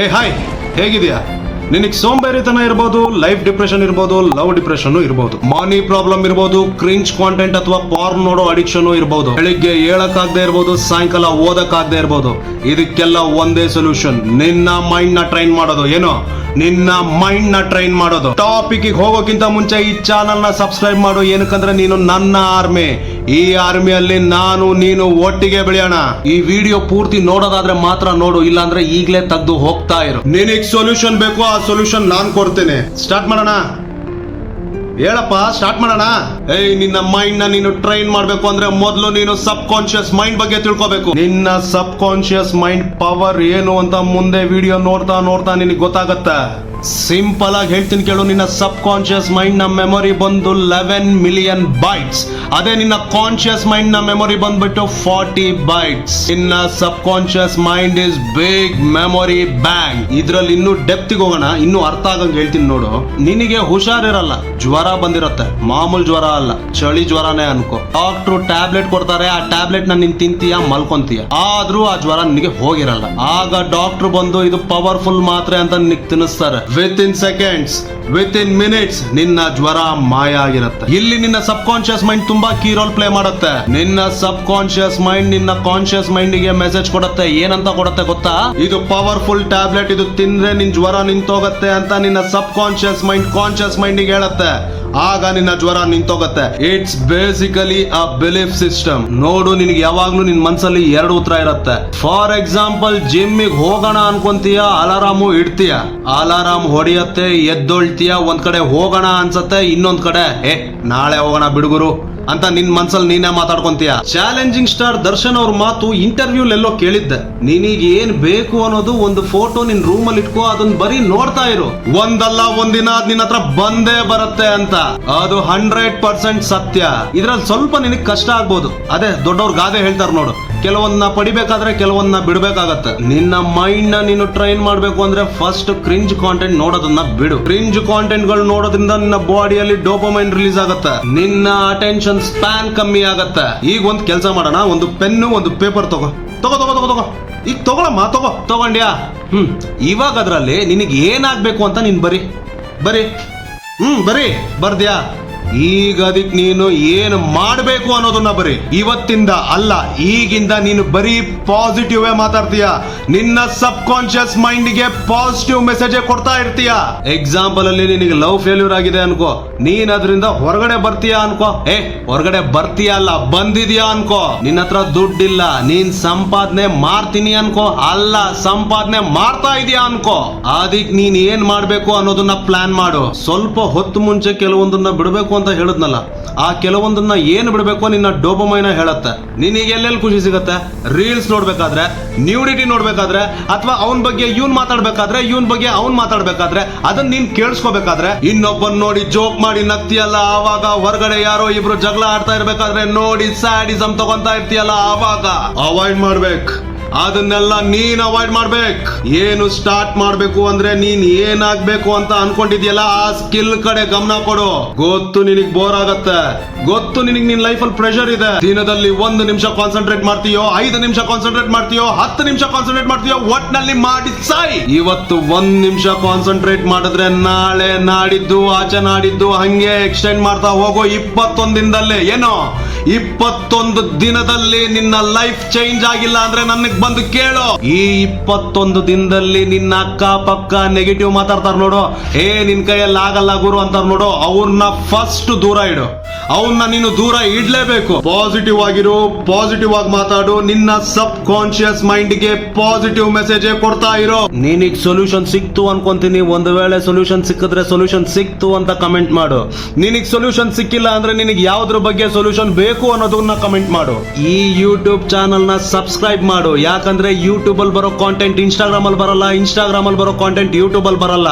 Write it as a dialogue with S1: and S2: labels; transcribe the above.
S1: ಏ ಹಾಯ್, ಹೇಗಿದ್ಯಾ? ನಿನಗೆ ಸೋಂಬೇರಿತನ ಇರ್ಬೋದು, ಲೈಫ್ ಡಿಪ್ರೆಷನ್ ಇರ್ಬೋದು, ಲವ್ ಡಿಪ್ರೆಷನ್ ಇರ್ಬೋದು, ಮನಿ ಪ್ರಾಬ್ಲಮ್ ಇರ್ಬೋದು, ಕ್ರಿಂಜ್ ಕಾಂಟೆಂಟ್ ಅಥವಾ ಪಾರ್ನ್ ನೋಡೋ ಅಡಿಕ್ಷನ್ ಇರ್ಬೋದು, ಬೆಳಿಗ್ಗೆ ಹೇಳಕ್ಕಾಗದೆ ಇರ್ಬೋದು, ಸಾಯಂಕಾಲ ಓದಕ್ಕಾಗದೆ ಇರ್ಬೋದು. ಇದಕ್ಕೆಲ್ಲ ಒಂದೇ ಸೊಲ್ಯೂಷನ್, ನಿನ್ನ ಮೈಂಡ್ ನ ಟ್ರೈನ್ ಮಾಡೋದು. ಏನೋ ನಿನ್ನ ಮೈಂಡ್ ನ ಟ್ರೈನ್ ಮಾಡೋದು. ಟಾಪಿಕ್ ಹೋಗೋಕ್ಕಿಂತ ಮುಂಚೆ ಈ ಚಾನಲ್ ನ ಸಬ್ಸ್ಕ್ರೈಬ್ ಮಾಡು. ಏನಕ್ಕಂದ್ರೆ ನೀನು ನನ್ನ ಆರ್ಮಿ. ಈ ಆರ್ಮಿಯಲ್ಲಿ ನಾನು ನೀನು ಒಟ್ಟಿಗೆ ಬೆಳೆಯೋಣ. ಈ ವಿಡಿಯೋ ಪೂರ್ತಿ ನೋಡೋದಾದ್ರೆ ಮಾತ್ರ ನೋಡು, ಇಲ್ಲಾಂದ್ರೆ ಈಗ್ಲೇ ತೆಗ್ದು ಹೋಗ್ತಾ ಇರು. ನಿನಗ್ ಸೊಲ್ಯೂಷನ್ ಬೇಕು, ಆ ಸೊಲ್ಯೂಷನ್ ನಾನ್ ಕೊಡ್ತೇನೆ. ಸ್ಟಾರ್ಟ್ ಮಾಡೋಣ. ಹೇಳಪ್ಪ, ಸ್ಟಾರ್ಟ್ ಮಾಡೋಣ. ನಿನ್ನ ಮೈಂಡ್ ನ ನೀನು ಟ್ರೈನ್ ಮಾಡ್ಬೇಕು ಅಂದ್ರೆ ಮೊದಲು ನೀನು ಸಬ್ ಕಾನ್ಶಿಯಸ್ ಮೈಂಡ್ ಬಗ್ಗೆ ತಿಳ್ಕೋಬೇಕು. ನಿನ್ನ ಸಬ್ ಕಾನ್ಶಿಯಸ್ ಮೈಂಡ್ ಪವರ್ ಏನು ಅಂತ ಮುಂದೆ ವಿಡಿಯೋ ನೋಡ್ತಾ ನೋಡ್ತಾ ನಿನಗೆ ಗೊತ್ತಾಗತ್ತೆ. ಸಿಂಪಲ್ ಆಗಿ ಹೇಳ್ತೀನಿ ಕೇಳು. ನಿನ್ನ ಸಬ್ ಕಾನ್ಶಿಯಸ್ ಮೈಂಡ್ ನ ಮೆಮೊರಿ ಬಂದು 11 ಮಿಲಿಯನ್ ಬೈಟ್ಸ್. ಅದೇ ನಿನ್ನ ಕಾನ್ಶಿಯಸ್ ಮೈಂಡ್ ನ ಮೆಮೊರಿ ಬಂದ್ಬಿಟ್ಟು 40 ಬೈಟ್ಸ್. ನಿನ್ನ sub conscious mind is big memory bank. ಇದ್ರಲ್ಲಿ ಇನ್ನೂ ಡೆಪ್ತ್ ಹೋಗೋಣ, ಇನ್ನೂ ಅರ್ಥ ಆಗಂಗ್ ಹೇಳ್ತೀನಿ ನೋಡು. ನಿನಗೆ ಹುಷಾರಿರಲ್ಲ, ಜ್ವರ ಬಂದಿರತ್ತೆ, ಮಾಮೂಲ್ ಜ್ವರ ಅಲ್ಲ, ಚಳಿ ಜ್ವರನೇ ಅನ್ಕೋ. ಡಾಕ್ಟ್ರು ಟ್ಯಾಬ್ಲೆಟ್ ಕೊಡ್ತಾರೆ, ಆ ಟ್ಯಾಬ್ಲೆಟ್ ನ ನೀನ್ ತಿಂತೀಯ, ಮಲ್ಕೊಂತೀಯ. ಆದ್ರೂ ಆ ಜ್ವರ ನಿನಗೆ ಹೋಗಿರಲ್ಲ. ಆಗ ಡಾಕ್ಟ್ರು ಬಂದು ಇದು ಪವರ್ಫುಲ್ ಮಾತ್ರೆ ಅಂತ ನಿನಗೆ ತಿನ್ನಿಸ್ತಾರೆ. ವಿತಿನ್ ಸೆಕೆಂಡ್ಸ್, ವಿತಿನ್ ಮಿನಿಟ್ಸ್ ನಿನ್ನ ಜ್ವರ ಮಾಯ ಆಗಿರುತ್ತೆ. ಇಲ್ಲಿ ನಿನ್ನ ಸಬ್ ಕಾನ್ಶಿಯಸ್ ಮೈಂಡ್ ತುಂಬಾ ಕೀ ರೋಲ್ ಪ್ಲೇ ಮಾಡುತ್ತೆ. ನಿನ್ನ ಸಬ್ ಕಾನ್ಶಿಯಸ್ ಮೈಂಡ್ ನಿನ್ನ ಕಾನ್ಶಿಯಸ್ ಮೈಂಡ್ ಗೆ ಮೆಸೇಜ್ ಕೊಡುತ್ತೆ. ಏನಂತ ಕೊಡುತ್ತೆ ಗೊತ್ತಾ? ಇದು ಪವರ್ಫುಲ್ ಟ್ಯಾಬ್ಲೆಟ್, ಇದು ತಿಂದ್ರೆ ನಿನ್ ಜ್ವರ ನಿಂತೋಗತ್ತೆ ಅಂತ ನಿನ್ನ sub conscious mind conscious mind ಗೆ ಹೇಳುತ್ತೆ. ಆಗ ನಿನ್ನ ಜ್ವರ ನಿಂತೋಗತ್ತೆ. It's basically a belief system. ನೋಡು, ನಿನಗೆ ಯಾವಾಗ್ಲೂ ನಿನ್ ಮನ್ಸಲ್ಲಿ ಎರಡು ಉತ್ತರ ಇರುತ್ತೆ. ಫಾರ್ ಎಕ್ಸಾಂಪಲ್, ಜಿಮ್ಮಿಗೆ ಹೋಗೋಣ ಅನ್ಕೊಂತೀಯ, ಅಲಾರಾಮು ಇಡ್ತೀಯ, ಅಲಾರಾಮ್ ಹೊಡೆಯತ್ತೆ, ಎದ್ದೊಳ್ತೀಯ. ಒಂದ್ ಕಡೆ ಹೋಗೋಣ ಅನ್ಸತ್ತೆ, ಇನ್ನೊಂದ್ ಕಡೆ ನಾಳೆ ಹೋಗೋಣ ಬಿಡುಗರು ಅಂತ ನಿನ್ ಮನ್ಸಲ್ಲಿ ನೀನೇ ಮಾತಾಡ್ಕೊಂತೀಯ. ಚಾಲೆಂಜಿಂಗ್ ಸ್ಟಾರ್ ದರ್ಶನ್ ಅವ್ರ ಮಾತು ಇಂಟರ್ವ್ಯೂ ಎಲ್ಲೋ ಕೇಳಿದ್ದೆ. ನಿನಗೆ ಏನ್ ಬೇಕು ಅನ್ನೋದು ಒಂದು ಫೋಟೋ ನಿನ್ ರೂಮ್ ಅಲ್ಲಿ ಇಟ್ಕೋ, ಅದನ್ನ ಬರೀ ನೋಡ್ತಾ ಇರು. ಒಂದಲ್ಲ ಒಂದಿನ ಅದ್ ನಿನ್ನ ಹತ್ರ ಬಂದೇ ಬರುತ್ತೆ ಅಂತ. ಅದು 100% ಸತ್ಯ. ಇದ್ರಲ್ಲಿ ಸ್ವಲ್ಪ ನಿನಗೆ ಕಷ್ಟ ಆಗ್ಬೋದು. ಅದೇ ದೊಡ್ಡವ್ರ ಗಾದೆ ಹೇಳ್ತಾರ ನೋಡು, ಕೆಲವೊಂದನ್ನ ಪಡಿಬೇಕಾದ್ರೆ ಕೆಲವೊಂದನ್ನ ಬಿಡ್ಬೇಕಾಗತ್ತೆ. ನಿನ್ನ ಮೈಂಡ್ ನ ನೀನು ಟ್ರೈನ್ ಮಾಡ್ಬೇಕು ಅಂದ್ರೆ ಫಸ್ಟ್ ಕ್ರಿಂಜ್ ಕಾಂಟೆಂಟ್ ನೋಡೋದನ್ನ ಬಿಡು. ಕ್ರಿಂಜ್ ಕಾಂಟೆಂಟ್ ಗಳು ನೋಡೋದ್ರಿಂದ ನಿನ್ನ ಬಾಡಿಯಲ್ಲಿ ಡೋಪಮೈನ್ ರಿಲೀಸ್ ಆಗುತ್ತೆ, ನಿನ್ನ ಅಟೆನ್ಷನ್ ಸ್ಪ್ಯಾನ್ ಕಮ್ಮಿ ಆಗತ್ತೆ. ಈಗ ಒಂದ್ ಕೆಲಸ ಮಾಡೋಣ, ಒಂದು ಪೆನ್ನು ಒಂದು ಪೇಪರ್ ತಗೋ. ಈಗ ತಗೊಳಮ್ಮ, ತಗೊಂಡ್ಯಾ? ಇವಾಗ ಅದ್ರಲ್ಲಿ ನಿನಗೆ ಏನಾಗ್ಬೇಕು ಅಂತ ನೀನ್ ಬರಿ. ಬರ್ದ್ಯಾ? ಈಗ ಅದಕ್ಕೆ ನೀನು ಏನು ಮಾಡಬೇಕು ಅನ್ನೋದನ್ನ ಬರೀ. ಇವತ್ತಿಂದ ಅಲ್ಲ, ಈಗಿಂದ ನೀನು ಬರೀ ಪಾಸಿಟಿವ್ ಮಾತಾಡ್ತೀಯ. ನಿನ್ನ ಸಬ್ ಕಾನ್ಶಿಯಸ್ ಮೈಂಡ್ ಗೆ ಪಾಸಿಟಿವ್ ಮೆಸೇಜ್ ಕೊಡ್ತಾ ಇರ್ತೀಯ. ಎಕ್ಸಾಂಪಲ್ ಅಲ್ಲಿ ನಿನಗೆ ಲವ್ ಫೇಲ್ಯೂರ್ ಆಗಿದೆ ಅನ್ಕೋ, ನೀನ್ ಅದರಿಂದ ಹೊರಗಡೆ ಬರ್ತೀಯಾ ಅನ್ಕೋ. ಹೊರಗಡೆ ಬರ್ತೀಯ ಅಲ್ಲ, ಬಂದಿದ್ಯಾ ಅನ್ಕೋ. ನಿನ್ನ ಹತ್ರ ದುಡ್ಡಿಲ್ಲ, ನೀನ್ ಸಂಪಾದನೆ ಮಾಡ್ತೀನಿ ಅನ್ಕೋ. ಅಲ್ಲ, ಸಂಪಾದನೆ ಮಾಡ್ತಾ ಇದೀಯಾ ಅನ್ಕೋ. ಅದಕ್ಕೆ ನೀನ್ ಏನ್ ಮಾಡ್ಬೇಕು ಅನ್ನೋದನ್ನ ಪ್ಲಾನ್ ಮಾಡು. ಸ್ವಲ್ಪ ಹೊತ್ತು ಮುಂಚೆ ಕೆಲವೊಂದನ್ನ ಬಿಡಬೇಕು ಅಂತ ಹೇಳಿದ್ನಲ್ಲ, ಆ ಕೆಲವೊಂದನ್ನ ಏನು ಬಿಡಬೇಕು ನಿನ್ನ ಡೋಪಮೈನ್ ಹೇಳುತ್ತೆ. ನಿನಗೆ ಎಲ್ಲೆಲ್ಲಿ ಖುಷಿ ಸಿಗುತ್ತೆ? ರೀಲ್ಸ್ ನೋಡ್ಬೇಕಾದ್ರೆ, ನ್ಯೂಡಿಟಿ ನೋಡ್ಬೇಕಾದ್ರೆ, ಅಥವಾ ಅವನ್ ಬಗ್ಗೆ ಇವನ್ ಮಾತಾಡ್ಬೇಕಾದ್ರೆ, ಇವನ್ ಬಗ್ಗೆ ಅವನ್ ಮಾತಾಡ್ಬೇಕಾದ್ರೆ, ಅದನ್ನ ನೀನ್ ಕೇಳಿಸ್ಕೋಬೇಕಾದ್ರೆ, ಇನ್ನೊಬ್ಬನ್ ನೋಡಿ ಜೋಕ್ ಮಾಡಿ ನಗ್ತಿಯಲ್ಲ, ಆವಾಗ ಹೊರಗಡೆ ಯಾರೋ ಇಬ್ರು ಜಗಳ ಆಡ್ತಾ ಇರ್ಬೇಕಾದ್ರೆ ನೋಡಿ ಸ್ಯಾಡಿಸಮ್ ತಗೊಂತಾ ಇರ್ತೀಯಲ್ಲ, ಆವಾಗ ಅವಾಯ್ಡ್ ಮಾಡ್ಬೇಕು. ಅದನ್ನೆಲ್ಲ ನೀನ್ ಅವಾಯ್ಡ್ ಮಾಡ್ಬೇಕು. ಏನು ಸ್ಟಾರ್ಟ್ ಮಾಡ್ಬೇಕು ಅಂದ್ರೆ ನೀನ್ ಏನಾಗ್ಬೇಕು ಅಂತ ಅನ್ಕೊಂಡಿದ್ಯಲ್ಲ, ಆ ಸ್ಕಿಲ್ ಕಡೆ ಗಮನ ಕೊಡು. ಗೊತ್ತು ನಿನಗ್ ಬೋರ್ ಆಗತ್ತೆ, ಗೊತ್ತು ನಿನಗ್ ನಿನ್ ಲೈಫ್ ಅಲ್ಲಿ ಪ್ರೆಷರ್ ಇದೆ. ದಿನದಲ್ಲಿ 1 ನಿಮಿಷ ಕಾನ್ಸಂಟ್ರೇಟ್ ಮಾಡ್ತೀಯೋ, 5 ನಿಮಿಷ ಕಾನ್ಸಂಟ್ರೇಟ್ ಮಾಡ್ತೀಯೋ, 10 ನಿಮಿಷ ಕಾನ್ಸಂಟ್ರೇಟ್ ಮಾಡ್ತೀಯೋ, ಒಟ್ನಲ್ಲಿ ಮಾಡಿ ಸಾಯಿ. ಇವತ್ತು 1 ನಿಮಿಷ ಕಾನ್ಸಂಟ್ರೇಟ್ ಮಾಡಿದ್ರೆ ನಾಳೆ, ನಾಡಿದ್ದು, ಆಚೆ ನಾಡಿದ್ದು ಹಂಗೆ ಎಕ್ಸ್ಟೆಂಡ್ ಮಾಡ್ತಾ ಹೋಗೋ. 21 ದಿನದಲ್ಲೇ, ಏನೋ 21 ದಿನದಲ್ಲಿ ನಿನ್ನ ಲೈಫ್ ಚೇಂಜ್ ಆಗಿಲ್ಲ ಅಂದ್ರೆ ನನಗ್ ಬಂದು ಕೇಳು. ಈ 21 ದಿನದಲ್ಲಿ ನಿನ್ನ ಅಕ್ಕ ಪಕ್ಕ ನೆಗೆಟಿವ್ ಮಾತಾಡ್ತಾರ ನೋಡು, ನಿನ್ ಕೈಯಲ್ಲಿ ಆಗಲ್ಲ ಗುರು ಅಂತಾರ ನೋಡು, ಅವ್ರನ್ನ ಫಸ್ಟ್ ದೂರ ಇಡು. ಅವನ್ನ ನೀನು ದೂರ ಇಡ್ಲೇಬೇಕು. ಪಾಸಿಟಿವ್ ಆಗಿರು, ಪಾಸಿಟಿವ್ ಆಗಿ ಮಾತಾಡು. ನಿನ್ನ ಸಬ್ ಕಾನ್ಶಿಯಸ್ ಮೈಂಡ್ ಗೆ ಪಾಸಿಟಿವ್ ಮೆಸೇಜ್ ಕೊಡ್ತಾ ಇರೋ. ನಿನಗ್ ಸೊಲ್ಯೂಷನ್ ಸಿಕ್ತು ಅನ್ಕೊಂತೀನಿ. ಒಂದು ವೇಳೆ ಸೊಲ್ಯೂಷನ್ ಸಿಕ್ಕಿದ್ರೆ ಸೊಲ್ಯೂಷನ್ ಸಿಕ್ತು ಅಂತ ಕಮೆಂಟ್ ಮಾಡು. ನಿನಗ್ ಸೊಲ್ಯೂಷನ್ ಸಿಕ್ಕಿಲ್ಲ ಅಂದ್ರೆ ನಿನಗೆ ಯಾವ್ದ್ರ ಬಗ್ಗೆ ಸೊಲ್ಯೂಷನ್ ಬೇಕು ಅನ್ನೋದನ್ನ ಕಮೆಂಟ್ ಮಾಡು. ಈ ಯೂಟ್ಯೂಬ್ ಚಾನಲ್ ನ ಸಬ್ಸ್ಕ್ರೈಬ್ ಮಾಡು. ಯಾಕಂದ್ರೆ ಯೂಟ್ಯೂಬ್ ಅಲ್ಲಿ ಬರೋ ಕಾಂಟೆಂಟ್ ಇನ್ಸ್ಟಾಗ್ರಾಮ್ ಅಲ್ಲಿ ಬರಲ್ಲ, ಇನ್ಸ್ಟಾಗ್ರಾಮ್ ಅಲ್ಲಿ ಬರೋ ಕಾಂಟೆಂಟ್ ಯೂಟ್ಯೂಬ್ ಅಲ್ಲಿ ಬರಲ್ಲ.